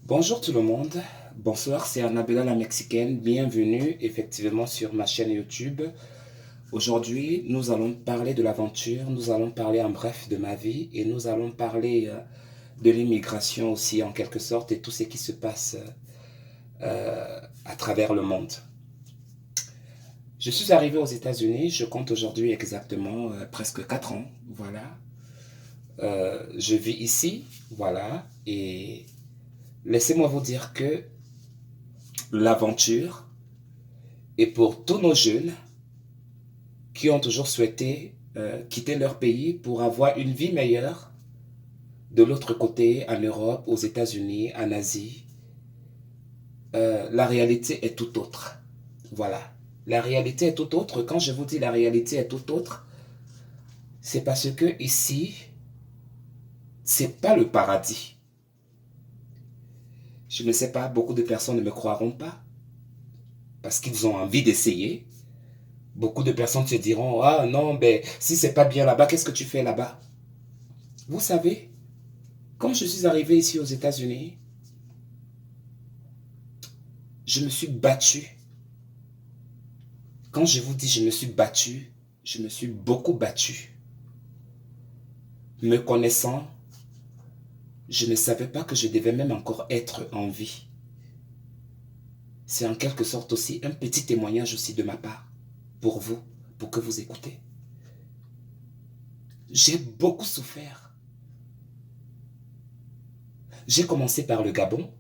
Bonjour tout le monde, bonsoir, c'est Annabella la Mexicaine, bienvenue effectivement sur ma chaîne YouTube. Aujourd'hui, nous allons parler de l'aventure, nous allons parler en bref de ma vie et nous allons parler de l'immigration aussi en quelque sorte et tout ce qui se passe à travers le monde. Je suis arrivé aux États-Unis, je compte aujourd'hui exactement presque 4 ans, voilà. Je vis ici, voilà, et laissez-moi vous dire que l'aventure est pour tous nos jeunes qui ont toujours souhaité quitter leur pays pour avoir une vie meilleure de l'autre côté, en Europe, aux États-Unis, en Asie. La réalité est tout autre. Voilà. La réalité est tout autre. Quand je vous dis la réalité est tout autre, c'est parce que ici, c'est pas le paradis. Je ne sais pas, beaucoup de personnes ne me croiront pas parce qu'ils ont envie d'essayer. Beaucoup de personnes se diront, ah non, ben si c'est pas bien là-bas, qu'est-ce que tu fais là-bas? Vous savez, quand je suis arrivé ici aux États-Unis, je me suis battu. Quand je vous dis je me suis battu, je me suis beaucoup battu. Me connaissant, je ne savais pas que je devais même encore être en vie. C'est en quelque sorte aussi un petit témoignage aussi de ma part, pour vous, pour que vous écoutez. J'ai beaucoup souffert. J'ai commencé par le Gabon,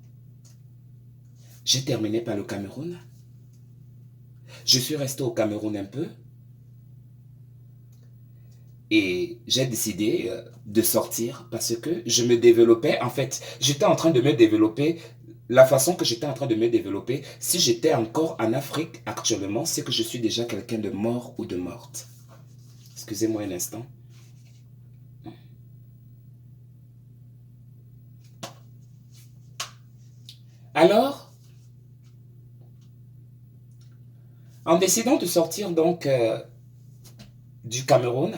j'ai terminé par le Cameroun. Je suis resté au Cameroun un peu et j'ai décidé de sortir parce que je me développais. En fait, j'étais en train de me développer. La façon que j'étais en train de me développer, si j'étais encore en Afrique actuellement, c'est que je suis déjà quelqu'un de mort ou de morte. Excusez-moi un instant. Alors, en décidant de sortir donc du Cameroun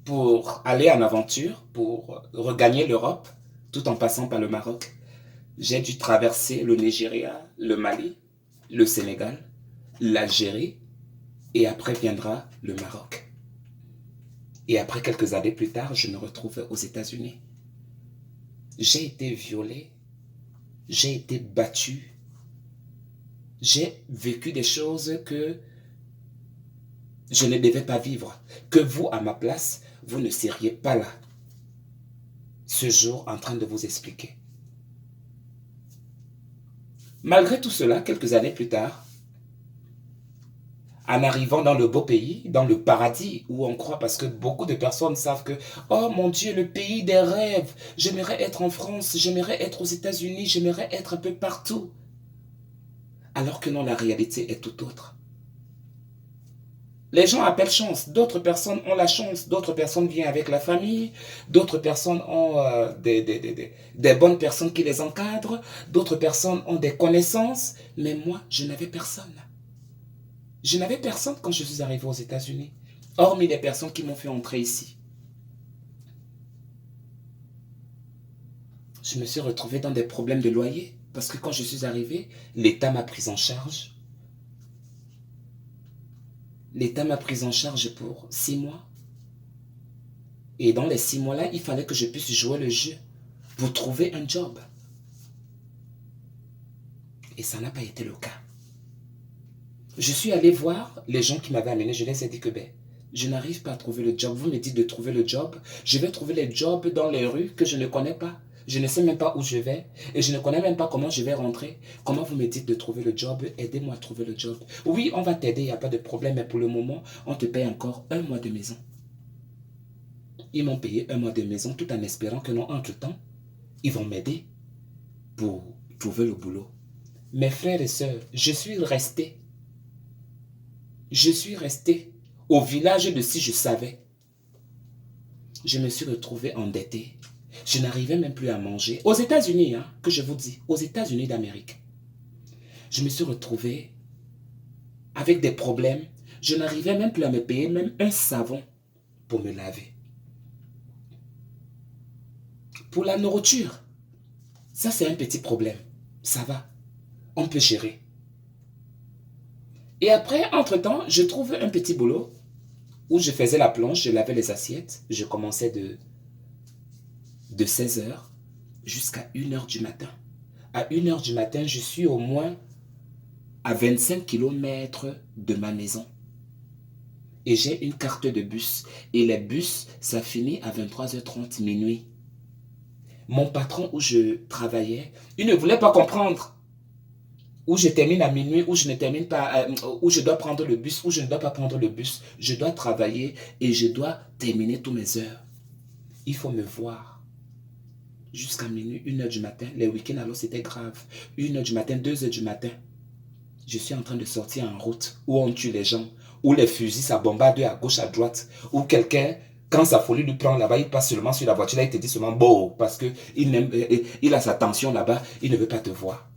pour aller en aventure, pour regagner l'Europe, tout en passant par le Maroc, j'ai dû traverser le Nigeria, le Mali, le Sénégal, l'Algérie et après viendra le Maroc. Et après quelques années plus tard, je me retrouve aux États-Unis. J'ai été violé, j'ai été battu, j'ai vécu des choses que je ne devais pas vivre, que vous, à ma place, vous ne seriez pas là, ce jour, en train de vous expliquer. Malgré tout cela, quelques années plus tard, en arrivant dans le beau pays, dans le paradis où on croit, parce que beaucoup de personnes savent que, oh mon Dieu, le pays des rêves, j'aimerais être en France, j'aimerais être aux États-Unis, j'aimerais être un peu partout. Alors que non, la réalité est tout autre. Les gens appellent chance, d'autres personnes ont la chance, d'autres personnes viennent avec la famille, d'autres personnes ont des bonnes personnes qui les encadrent, d'autres personnes ont des connaissances, mais moi, je n'avais personne. Je n'avais personne quand je suis arrivé aux États-Unis, hormis les personnes qui m'ont fait entrer ici. Je me suis retrouvé dans des problèmes de loyer, parce que quand je suis arrivé, l'État m'a pris en charge. L'État m'a pris en charge pour 6 mois. Et dans les 6 mois-là, il fallait que je puisse jouer le jeu pour trouver un job. Et ça n'a pas été le cas. Je suis allé voir les gens qui m'avaient amené, je les ai dit que je n'arrive pas à trouver le job. Vous me dites de trouver le job. Je vais trouver les jobs dans les rues que je ne connais pas. Je ne sais même pas où je vais et je ne connais même pas comment je vais rentrer. Comment vous me dites de trouver le job? Aidez-moi à trouver le job. Oui, on va t'aider, il n'y a pas de problème, mais pour le moment, on te paye encore 1 mois de maison. Ils m'ont payé 1 mois de maison tout en espérant que non, entre-temps, ils vont m'aider pour trouver le boulot. Mes frères et sœurs, je suis resté. Je suis resté au village de si je savais. Je me suis retrouvé endetté. Je n'arrivais même plus à manger. Aux États-Unis, hein, que je vous dis, aux États-Unis d'Amérique. Je me suis retrouvé avec des problèmes. Je n'arrivais même plus à me payer même un savon pour me laver. Pour la nourriture, Ça, c'est un petit problème. Ça va. On peut gérer. Et après, entre-temps, je trouve un petit boulot où je faisais la planche, je lavais les assiettes. Je commençais de 16 heures jusqu'à 1 heure du matin. À 1 heure du matin, je suis au moins à 25 kilomètres de ma maison. Et j'ai une carte de bus. Et les bus, ça finit à 23h30 minuit. Mon patron où je travaillais, il ne voulait pas comprendre. Où je termine à minuit, où je ne termine pas, où je dois prendre le bus, où je ne dois pas prendre le bus. Je dois travailler et je dois terminer toutes mes heures. Il faut me voir. Jusqu'à minuit, 1 heure du matin. Les week-ends, alors c'était grave. 1 heure du matin, 2 heures du matin. Je suis en train de sortir en route où on tue les gens, où les fusils, ça bombarde à gauche, à droite, où quelqu'un, quand sa folie lui prend là-bas, il passe seulement sur la voiture, là, il te dit seulement bon, parce qu'il a sa tension là-bas, il ne veut pas te voir.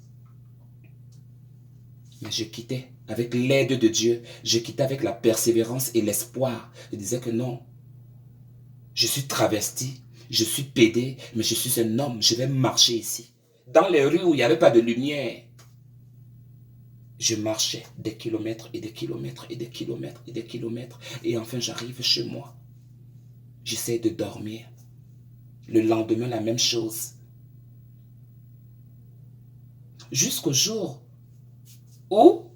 Mais je quittais avec l'aide de Dieu, je quittais avec la persévérance et l'espoir. Je disais que non, je suis travesti, je suis pédé, mais je suis un homme, je vais marcher ici. Dans les rues où il n'y avait pas de lumière, je marchais des kilomètres et des kilomètres et des kilomètres et des kilomètres. Et enfin, j'arrive chez moi. J'essaie de dormir. Le lendemain, la même chose. Jusqu'au jour où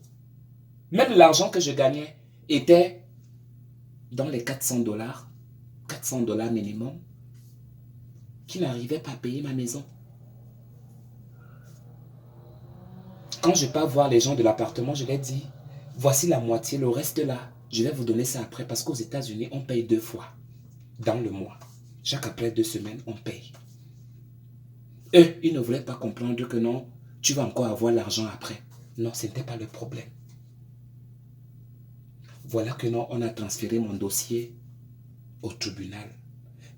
même l'argent que je gagnais était dans les 400 dollars. 400 dollars minimum. Qui n'arrivait pas à payer ma maison. Quand je pars voir les gens de l'appartement, je leur dis, voici la moitié, le reste là. Je vais vous donner ça après parce qu'aux États-Unis, on paye 2 fois dans le mois. Chaque après 2 semaines, on paye. Eux, ils ne voulaient pas comprendre que non, tu vas encore avoir l'argent après. Non, ce n'était pas le problème. Voilà que non, on a transféré mon dossier au tribunal.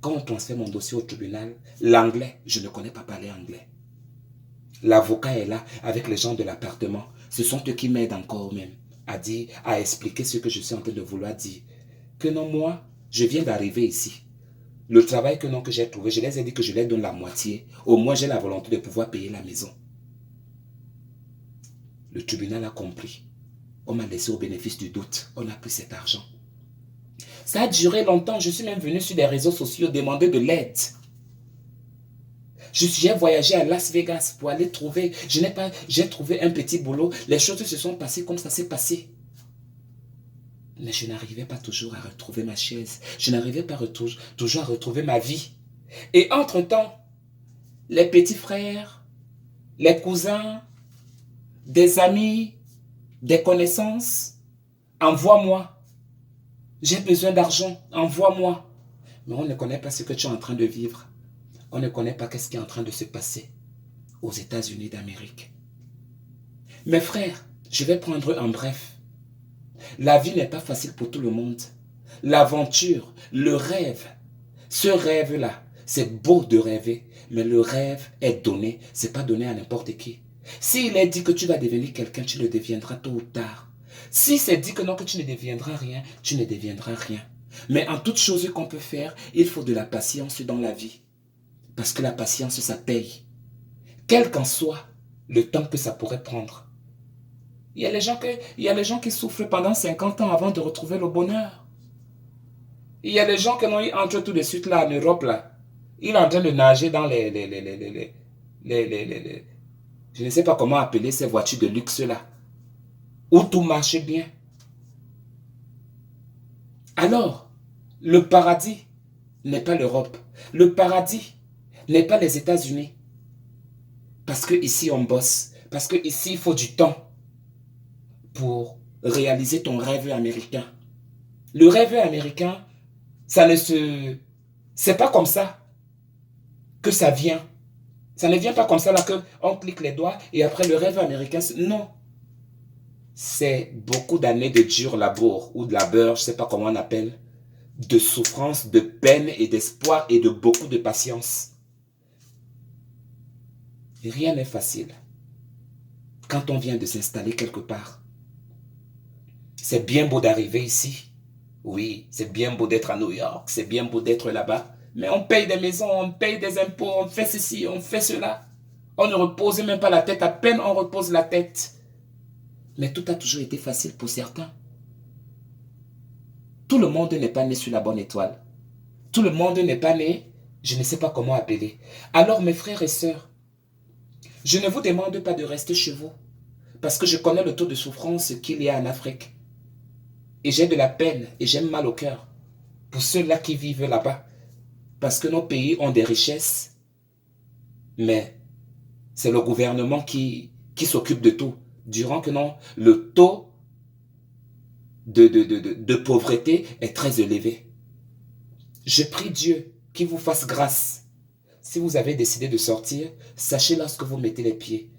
Quand on transfère mon dossier au tribunal, l'anglais, je ne connais pas parler anglais. L'avocat est là avec les gens de l'appartement. Ce sont eux qui m'aident encore même à dire, à expliquer ce que je suis en train de vouloir dire. Que non, moi, je viens d'arriver ici. Le travail que j'ai trouvé, je les ai dit que je les donne la moitié. Au moins, j'ai la volonté de pouvoir payer la maison. Le tribunal a compris. On m'a laissé au bénéfice du doute. On a pris cet argent. Ça a duré longtemps. Je suis même venu sur les réseaux sociaux demander de l'aide. J'ai voyagé à Las Vegas pour aller trouver, j'ai trouvé un petit boulot. Les choses se sont passées comme ça s'est passé. Mais je n'arrivais pas toujours à retrouver ma chaise. Je n'arrivais pas toujours à retrouver ma vie. Et entre-temps, les petits frères, les cousins, des amis, des connaissances, envoie-moi. J'ai besoin d'argent, envoie-moi. Mais on ne connaît pas ce que tu es en train de vivre. On ne connaît pas ce qui est en train de se passer aux États-Unis d'Amérique. Mes frères, je vais prendre en bref. La vie n'est pas facile pour tout le monde. L'aventure, le rêve, ce rêve-là, c'est beau de rêver, mais le rêve est donné, ce n'est pas donné à n'importe qui. S'il est dit que tu vas devenir quelqu'un, tu le deviendras tôt ou tard. Si c'est dit que non, que tu ne deviendras rien, tu ne deviendras rien. Mais en toute chose qu'on peut faire, il faut de la patience dans la vie. Parce que la patience, ça paye. Quel qu'en soit le temps que ça pourrait prendre. Il y a les gens qui souffrent pendant 50 ans avant de retrouver le bonheur. Il y a les gens qui ils entrent tout de suite là en Europe. Là. Ils sont en train de nager dans je ne sais pas comment appeler ces voitures de luxe là. Où tout marche bien. Alors, le paradis n'est pas l'Europe. Le paradis n'est pas les États-Unis. Parce qu'ici, on bosse. Parce qu'ici, il faut du temps pour réaliser ton rêve américain. Le rêve américain, c'est pas comme ça que ça vient. Ça ne vient pas comme ça là qu'on clique les doigts et après le rêve américain, non. C'est beaucoup d'années de dur labeur ou de labeur, je ne sais pas comment on appelle, de souffrance, de peine et d'espoir et de beaucoup de patience. Rien n'est facile quand on vient de s'installer quelque part. C'est bien beau d'arriver ici. Oui, c'est bien beau d'être à New York, c'est bien beau d'être là-bas. Mais on paye des maisons, on paye des impôts, on fait ceci, on fait cela. On ne repose même pas la tête, à peine on repose la tête. Mais tout a toujours été facile pour certains. Tout le monde n'est pas né sur la bonne étoile. Tout le monde n'est pas né, je ne sais pas comment appeler. Alors mes frères et sœurs, je ne vous demande pas de rester chez vous, parce que je connais le taux de souffrance qu'il y a en Afrique. Et j'ai de la peine et j'ai mal au cœur pour ceux-là qui vivent là-bas. Parce que nos pays ont des richesses, mais c'est le gouvernement qui s'occupe de tout. Durant que non, le taux de pauvreté est très élevé. Je prie Dieu qu'il vous fasse grâce. Si vous avez décidé de sortir, sachez lorsque vous mettez les pieds.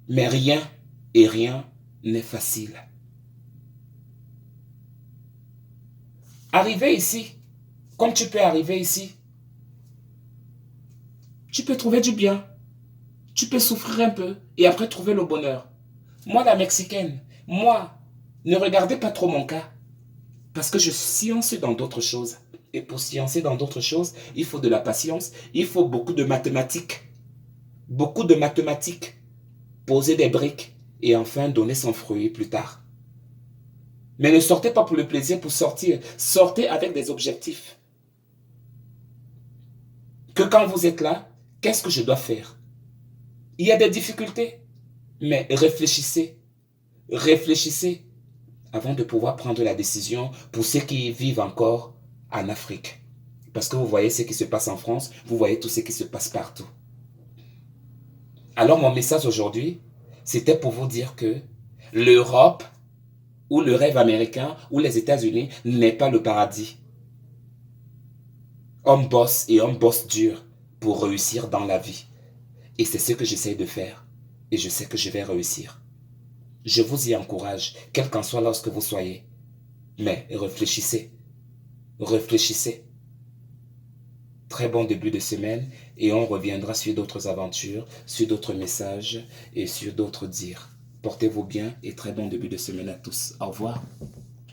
Mais rien et rien n'est facile. Arriver ici, comme tu peux arriver ici, tu peux trouver du bien. Tu peux souffrir un peu et après trouver le bonheur. Moi, la Mexicaine, moi, ne regardez pas trop mon cas. Parce que je science dans d'autres choses. Et pour sciencer dans d'autres choses, il faut de la patience, il faut beaucoup de mathématiques. Beaucoup de mathématiques. Poser des briques et enfin donner son fruit plus tard. Mais ne sortez pas pour le plaisir, pour sortir. Sortez avec des objectifs. Que quand vous êtes là, qu'est-ce que je dois faire? Il y a des difficultés, mais réfléchissez. Réfléchissez avant de pouvoir prendre la décision pour ceux qui vivent encore en Afrique. Parce que vous voyez ce qui se passe en France, vous voyez tout ce qui se passe partout. Alors mon message aujourd'hui, c'était pour vous dire que l'Europe ou le rêve américain ou les États-Unis n'est pas le paradis. On bosse et on bosse dur pour réussir dans la vie. Et c'est ce que j'essaie de faire. Et je sais que je vais réussir. Je vous y encourage, quel qu'en soit lorsque vous soyez. Mais réfléchissez. Réfléchissez. Très bon début de semaine et on reviendra sur d'autres aventures, sur d'autres messages et sur d'autres dires. Portez-vous bien et très bon début de semaine à tous. Au revoir.